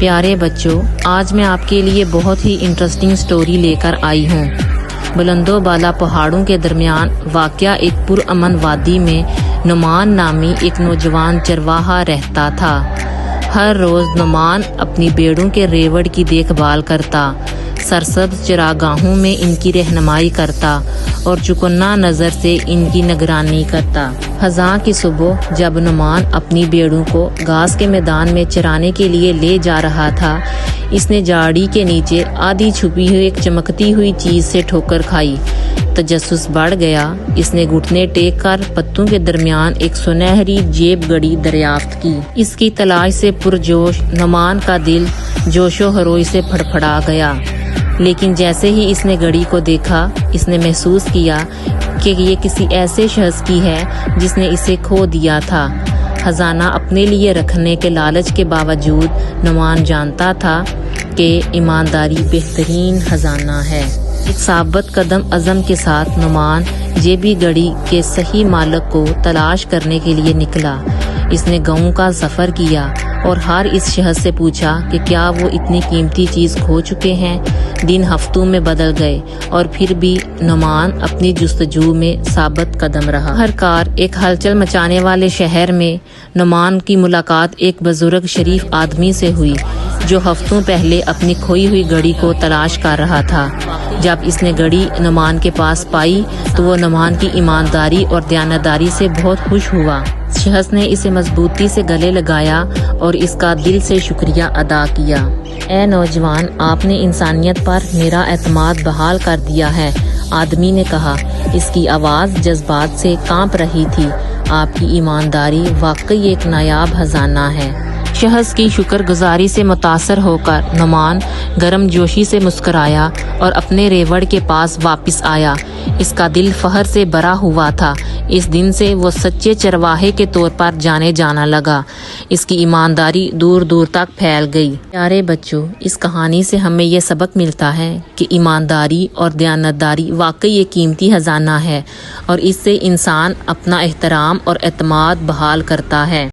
پیارے بچوں، آج میں آپ کے لیے بہت ہی انٹرسٹنگ سٹوری لے کر آئی ہوں۔ بلند و بالا پہاڑوں کے درمیان واقع ایک پرامن وادی میں نعمان نامی ایک نوجوان چرواہا رہتا تھا۔ ہر روز نعمان اپنی بھیڑوں کے ریوڑ کی دیکھ بھال کرتا، سرسبز چراگاہوں میں ان کی رہنمائی کرتا اور چکنا نظر سے ان کی نگرانی کرتا۔ خزاں کی صبح جب نعمان اپنی بھیڑوں کو گھاس کے میدان میں چرانے کے لیے لے جا رہا تھا، اس نے جھاڑی کے نیچے آدھی چھپی ہوئی ایک چمکتی ہوئی چیز سے ٹھوکر کھائی۔ تجسس بڑھ گیا۔ اس نے گھٹنے ٹیک کر پتوں کے درمیان ایک سنہری جیب گھڑی دریافت کی۔ اس کی تلاش سے پرجوش نعمان کا دل جوش و خروش سے پھڑپھڑا گیا، لیکن جیسے ہی اس نے گھڑی کو دیکھا، اس نے محسوس کیا کہ یہ کسی ایسے شخص کی ہے جس نے اسے کھو دیا تھا۔ خزانہ اپنے لیے رکھنے کے لالچ کے باوجود نعمان جانتا تھا کہ ایمانداری بہترین خزانہ ہے۔ ایک ثابت قدم عزم کے ساتھ نعمان جیبی گھڑی کے صحیح مالک کو تلاش کرنے کے لیے نکلا۔ اس نے گاؤں کا سفر کیا اور ہر اس شخص سے پوچھا کہ کیا وہ اتنی قیمتی چیز کھو چکے ہیں۔ دن ہفتوں میں بدل گئے اور پھر بھی نعمان اپنی جستجو میں ثابت قدم رہا۔ ہر کار ایک ہلچل مچانے والے شہر میں نعمان کی ملاقات ایک بزرگ شریف آدمی سے ہوئی جو ہفتوں پہلے اپنی کھوئی ہوئی گھڑی کو تلاش کر رہا تھا۔ جب اس نے گھڑی نعمان کے پاس پائی تو وہ نعمان کی ایمانداری اور دیانتداری سے بہت خوش ہوا۔ شخص نے اسے مضبوطی سے گلے لگایا اور اس کا دل سے شکریہ ادا کیا۔ اے نوجوان، آپ نے انسانیت پر میرا اعتماد بحال کر دیا ہے، آدمی نے کہا۔ اس کی آواز جذبات سے کانپ رہی تھی۔ آپ کی ایمانداری واقعی ایک نایاب خزانہ ہے۔ شخص کی شکر گزاری سے متاثر ہو کر نعمان گرم جوشی سے مسکرایا اور اپنے ریوڑ کے پاس واپس آیا۔ اس کا دل فخر سے بھرا ہوا تھا۔ اس دن سے وہ سچے چرواہے کے طور پر جانے جانا لگا۔ اس کی ایمانداری دور دور تک پھیل گئی۔ پیارے بچوں، اس کہانی سے ہمیں یہ سبق ملتا ہے کہ ایمانداری اور دیانتداری واقعی ایک قیمتی خزانہ ہے اور اس سے انسان اپنا احترام اور اعتماد بحال کرتا ہے۔